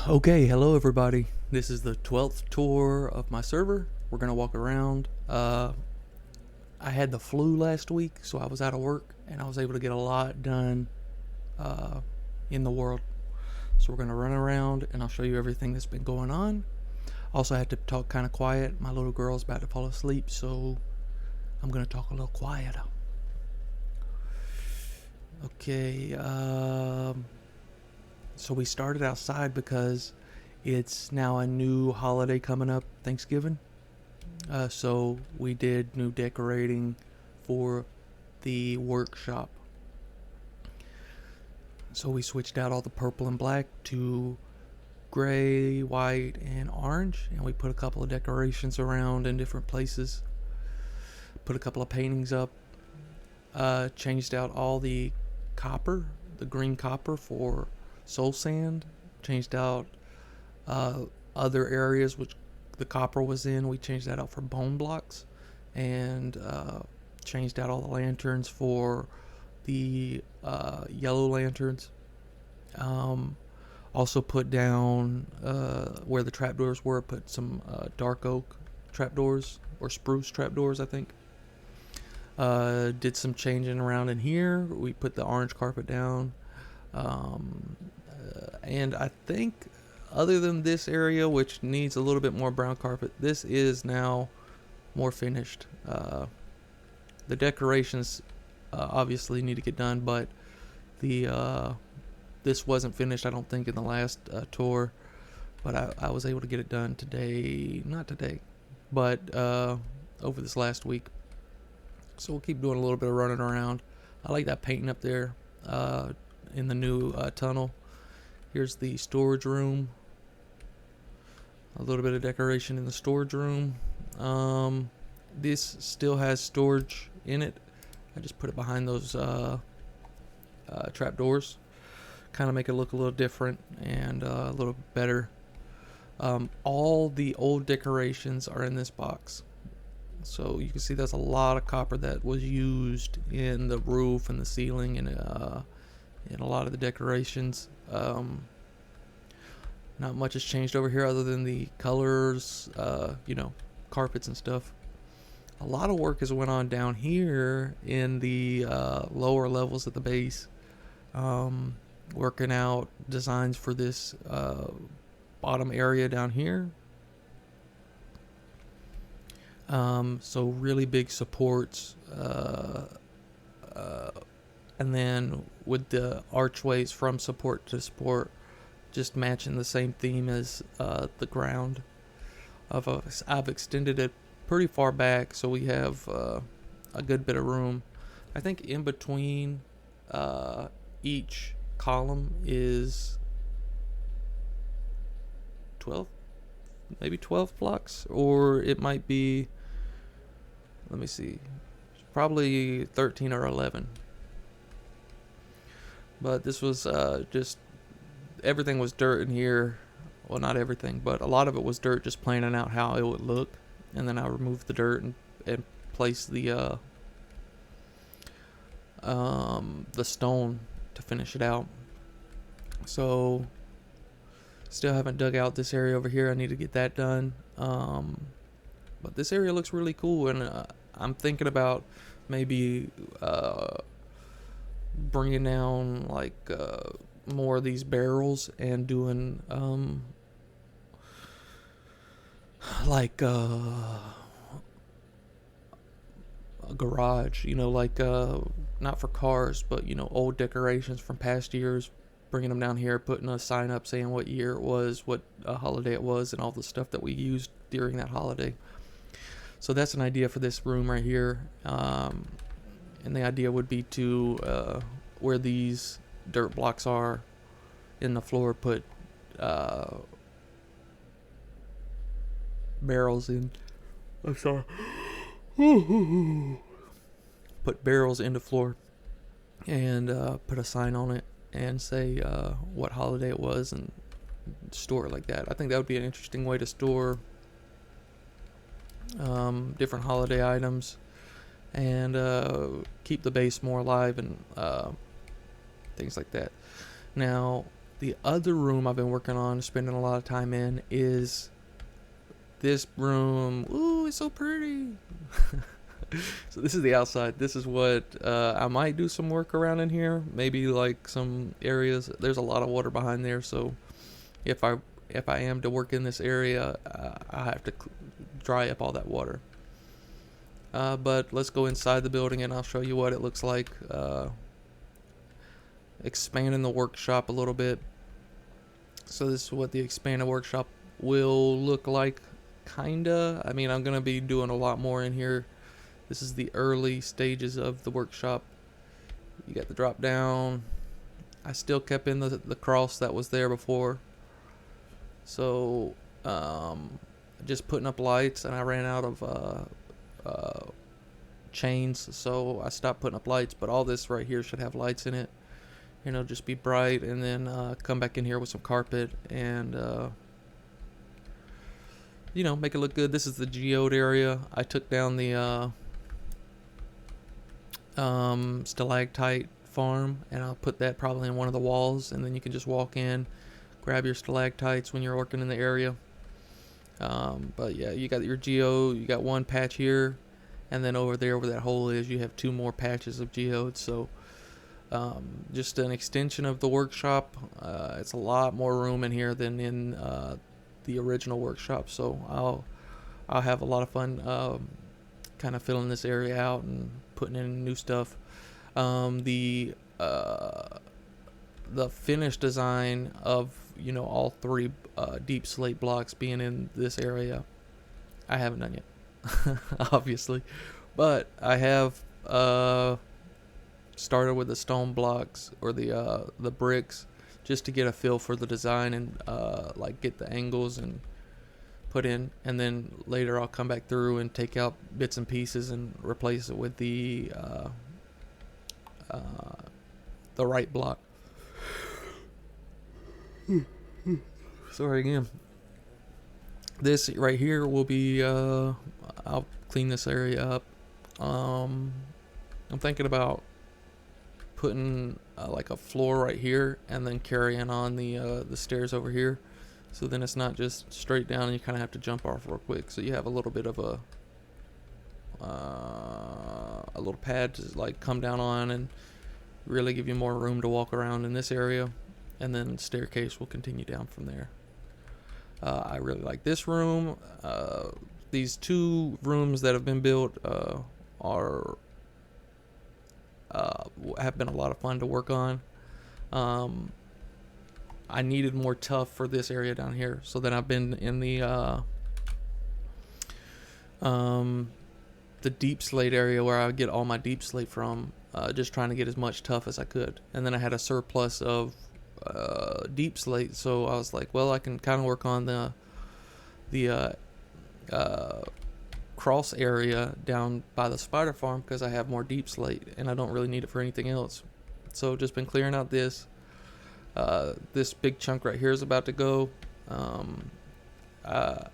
Okay, hello everybody. This is the 12th tour of my server. We're gonna walk around. I had the flu last week, so I was out of work and I was able to get a lot done uh, in the world. So we're gonna run around and I'll show you everything that's been going on. Also, I had to talk kind of quiet. My little girl's about to fall asleep, so I'm gonna talk a little quieter. Okay, so we started outside because it's now a new holiday coming up, Thanksgiving. So we did new decorating for the workshop. So we switched out all the purple and black to gray, white, and orange, and we put a couple of decorations around in different places. Put a couple of paintings up. Changed out all the copper, the green copper for soul sand. Changed out other areas which the copper was in. We changed that out for bone blocks, and changed out all the lanterns for the yellow lanterns. Um, Also put down where the trapdoors were. Put some dark oak trapdoors or spruce trapdoors, I think. Did some changing around in here. We put the orange carpet down. And I think, other than this area, which needs a little bit more brown carpet, this is now more finished. The decorations obviously need to get done, but the this wasn't finished, I don't think, in the last tour. But I was able to get it done today. Not today, but over this last week. So we'll keep doing a little bit of running around. I like that painting up there in the new tunnel. Here's the storage room. A little bit of decoration in the storage room. This still has storage in it. I just put it behind those trap doors. Kind of make it look a little different and a little better. All the old decorations are in this box. So you can see there's a lot of copper that was used in the roof and the ceiling and in a lot of the decorations. Not much has changed over here other than the colors, carpets and stuff. A lot of work has went on down here in the lower levels at the base. Working out designs for this bottom area down here. So really big supports, and then with the archways from support to support, just matching the same theme as the ground. I've extended it pretty far back, so we have a good bit of room. I think in between each column is 12, maybe 12 blocks, or it might be, let me see, probably 13 or 11. But this was just, everything was dirt in here. Well, not everything, but a lot of it was dirt, just planning out how it would look. And then I removed the dirt and placed the stone to finish it out. So still haven't dug out this area over here. I need to get that done. But this area looks really cool, and I'm thinking about maybe bringing down like more of these barrels and doing like a garage, like not for cars, but old decorations from past years, bringing them down here, putting a sign up saying what year it was, what holiday it was, and all the stuff that we used during that holiday. So that's an idea for this room right here. And the idea would be to, where these dirt blocks are in the floor, put barrels in. I'm sorry. Put barrels in the floor and put a sign on it and say what holiday it was and store it like that. I think that would be an interesting way to store different holiday items and keep the base more alive and things like that. Now, The other room I've been working on, spending a lot of time in, is this room. Ooh, it's so pretty. So this is the outside. This is what I might do some work around in here. Maybe like some areas. There's a lot of water behind there, so if I am to work in this area, I have to dry up all that water. But let's go inside the building and I'll show you what it looks like. Expanding the workshop a little bit. So this is what the expanded workshop will look like, kinda. I mean, I'm gonna be doing a lot more in here. This is the early stages of the workshop. You got the drop down. I still kept in the cross that was there before. So just putting up lights, and I ran out of chains, so I stopped putting up lights. But all this right here should have lights in it. You know, just be bright, and then come back in here with some carpet and you know, make it look good. This is the geode area. I took down the stalactite farm, and I'll put that probably in one of the walls, and then you can just walk in, grab your stalactites when you're working in the area. But yeah, you got your geode. You got one patch here, and then over there where that hole is, you have two more patches of geodes. So just an extension of the workshop. It's a lot more room in here than in the original workshop, so I'll have a lot of fun kind of filling this area out and putting in new stuff. The finished design of, you know, all three deep slate blocks being in this area, I haven't done yet, obviously, but I have started with the stone blocks or the bricks, just to get a feel for the design and like get the angles and put in, and then later I'll come back through and take out bits and pieces and replace it with the right block. Sorry again. This right here will be I'll clean this area up. I'm thinking about putting like a floor right here, and then carrying on the stairs over here, so then it's not just straight down and you kind of have to jump off real quick. So you have a little bit of a little pad to like come down on and really give you more room to walk around in this area, and then staircase will continue down from there. I really like this room. These two rooms that have been built are have been a lot of fun to work on. I needed more tuff for this area down here, so then I've been in the deep slate area where I would get all my deep slate from, just trying to get as much tuff as I could. And then I had a surplus of deep slate, so I was like, well, I can kind of work on the cross area down by the spider farm, because I have more deep slate and I don't really need it for anything else. So just been clearing out this big chunk right here is about to go. The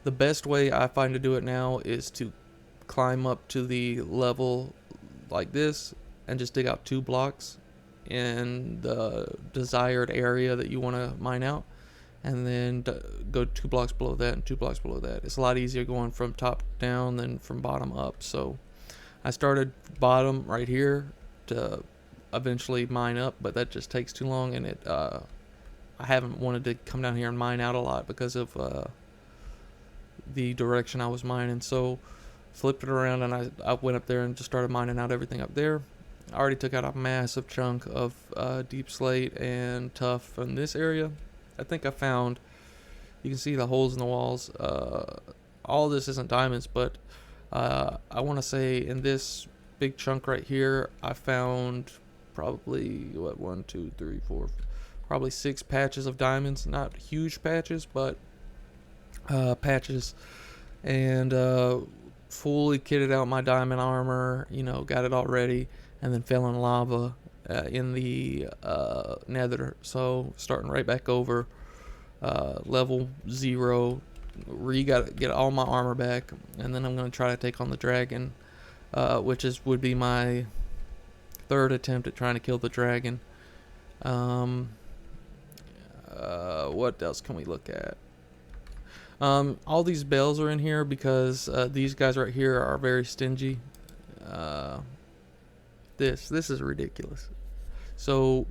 best way I find to do it now is to climb up to the level like this and just dig out 2 blocks in the desired area that you want to mine out, and then go 2 blocks below that and 2 blocks below that. It's a lot easier going from top down than from bottom up. So I started bottom right here to eventually mine up, but that just takes too long, and I haven't wanted to come down here and mine out a lot because of the direction I was mining. So flipped it around, and I went up there and just started mining out everything up there. I already took out a massive chunk of deep slate and tuff in this area. I think I found, you can see the holes in the walls. All this isn't diamonds, but I want to say in this big chunk right here, I found probably, one, two, three, four, probably 6 patches of diamonds. Not huge patches, but patches. And fully kitted out my diamond armor, you know, got it all ready, and then fell in lava in the nether. So starting right back over, level 0, got to get all my armor back, and then I'm going to try to take on the dragon, which would be my 3rd attempt at trying to kill the dragon. What else can we look at? All these bales are in here because these guys right here are very stingy. This is ridiculous. So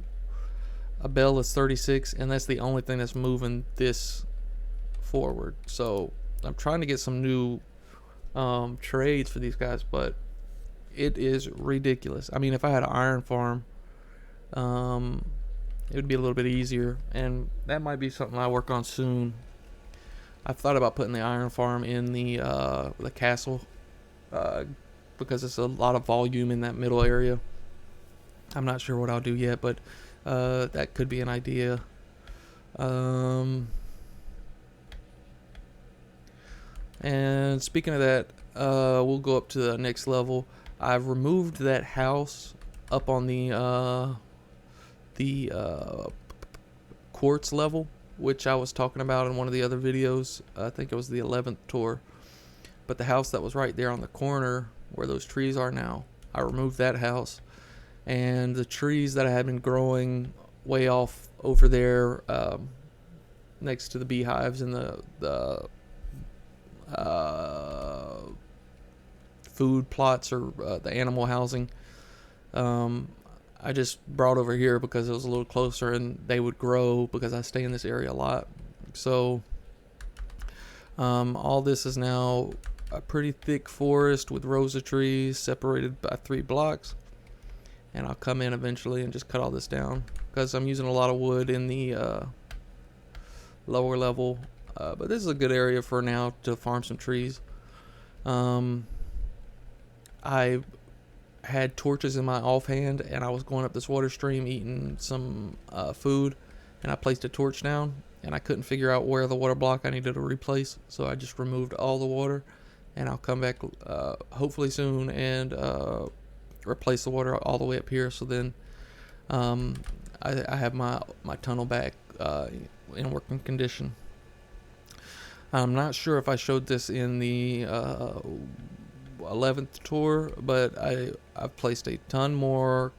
a bale is 36, and that's the only thing that's moving this forward. So I'm trying to get some new trades for these guys, but it is ridiculous. I mean, if I had an iron farm, it would be a little bit easier, and that might be something I work on soon. I've thought about putting the iron farm in the castle because it's a lot of volume in that middle area. I'm not sure what I'll do yet, but that could be an idea. And speaking of that, we'll go up to the next level. I've removed that house up on the quartz level, which I was talking about in one of the other videos. I think it was the 11th tour. But the house that was right there on the corner where those trees are now, I removed that house. And the trees that I had been growing way off over there next to the beehives and the food plots or the animal housing, I just brought over here because it was a little closer and they would grow because I stay in this area a lot. So all this is now a pretty thick forest with rows of trees separated by 3 blocks. And I'll come in eventually and just cut all this down because I'm using a lot of wood in the lower level. But this is a good area for now to farm some trees. I had torches in my offhand, and I was going up this water stream eating some food, and I placed a torch down, and I couldn't figure out where the water block I needed to replace, so I just removed all the water, and I'll come back hopefully soon and replace the water all the way up here. So then I have my tunnel back in working condition. I'm not sure if I showed this in the 11th tour, but I've placed a ton more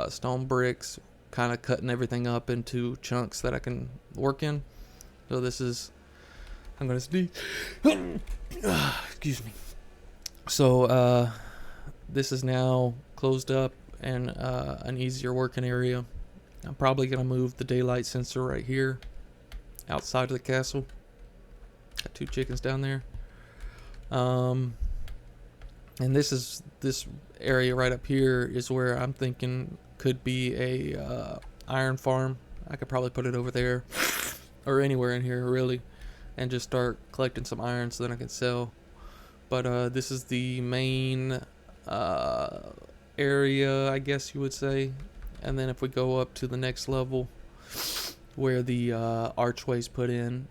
stone bricks, kind of cutting everything up into chunks that I can work in. So this is, I'm gonna sneeze. Excuse me. So this is now closed up and an easier working area. I'm probably gonna move the daylight sensor right here outside of the castle. Got 2 chickens down there. And this area right up here is where I'm thinking could be a iron farm. I could probably put it over there or anywhere in here really, and just start collecting some iron so then I can sell. But this is the main area, I guess you would say. And then if we go up to the next level where the archway's put in,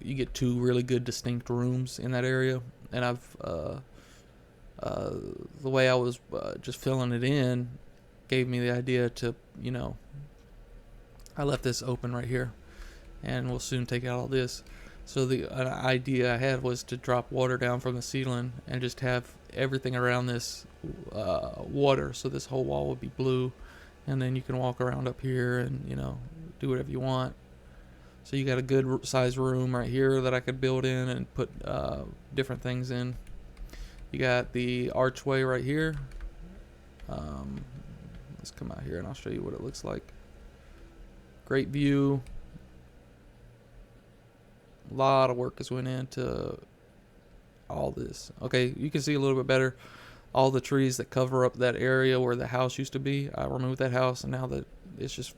you get 2 really good distinct rooms in that area. And I've the way I was just filling it in gave me the idea to, I left this open right here, and we'll soon take out all this. So the idea I had was to drop water down from the ceiling and just have everything around this water, so this whole wall would be blue, and then you can walk around up here and do whatever you want. So you got a good size room right here that I could build in and put different things in. You got the archway right here. Let's come out here and I'll show you what it looks like. Great view. A lot of work has went into all this. Okay, you can see a little bit better all the trees that cover up that area where the house used to be. I removed that house, and now that it's just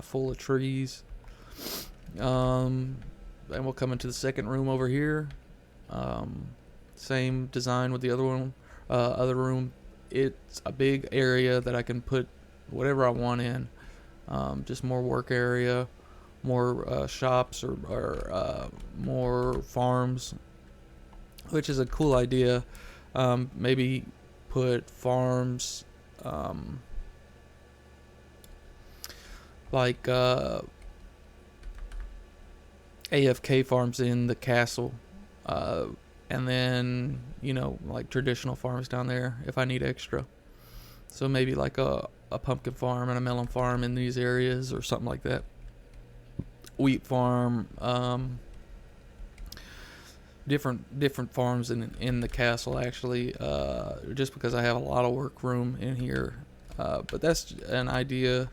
full of trees. And we'll come into the second room over here. Same design with the other one. Other room. It's a big area that I can put whatever I want in. Just more work area, more shops, or more farms, which is a cool idea. Maybe put farms like AFK farms in the castle, and then like traditional farms down there if I need extra. So maybe like a pumpkin farm and a melon farm in these areas or something like that. wheat farm, different farms in the castle actually. Just because I have a lot of work room in here, but that's an idea.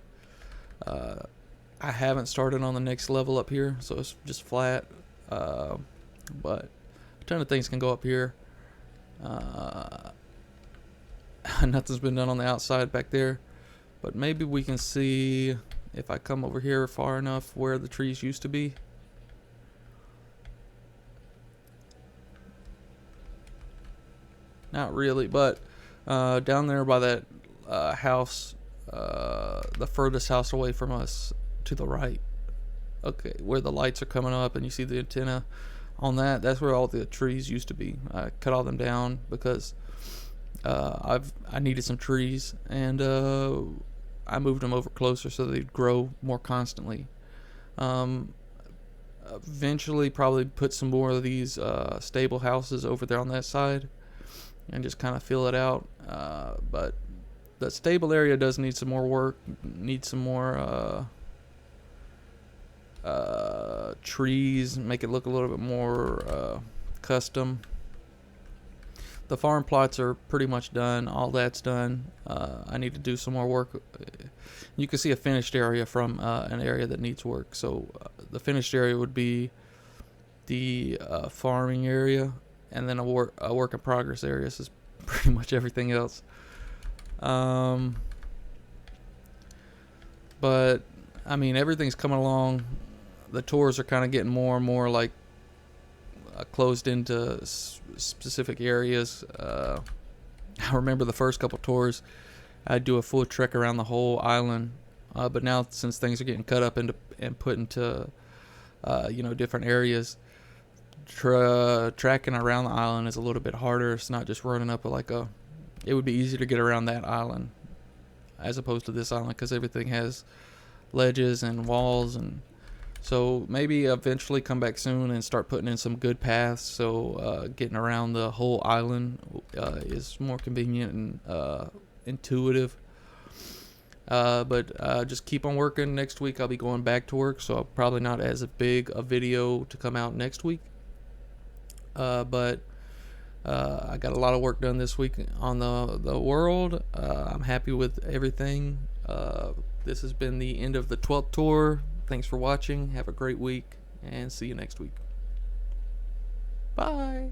I haven't started on the next level up here, so it's just flat. But a ton of things can go up here. Nothing's been done on the outside back there, but maybe we can see if I come over here far enough where the trees used to be. Not really, but down there by that house, the furthest house away from us to the right, okay, where the lights are coming up and you see the antenna on that's where all the trees used to be. I cut all them down because I needed some trees, and I moved them over closer so they'd grow more constantly. Eventually probably put some more of these stable houses over there on that side and just kind of fill it out. But the stable area does need some more work, needs some more trees, make it look a little bit more custom. The farm plots are pretty much done. All that's done. I need to do some more work. You can see a finished area from an area that needs work. So the finished area would be the farming area, and then a work in progress area. This is pretty much everything else. But I mean, everything's coming along. The tours are kind of getting more and more like closed into specific areas. I remember the first couple tours, I'd do a full trek around the whole island. But now, since things are getting cut up into and put into different areas, tracking around the island is a little bit harder. It's not just running up it would be easier to get around that island as opposed to this island, because everything has ledges and walls. And so maybe eventually come back soon and start putting in some good paths, so getting around the whole island is more convenient and intuitive. But just keep on working. Next week I'll be going back to work, so probably not as big a video to come out next week. But I got a lot of work done this week on the world. I'm happy with everything. This has been the end of the 12th tour. Thanks for watching. Have a great week, and see you next week. Bye.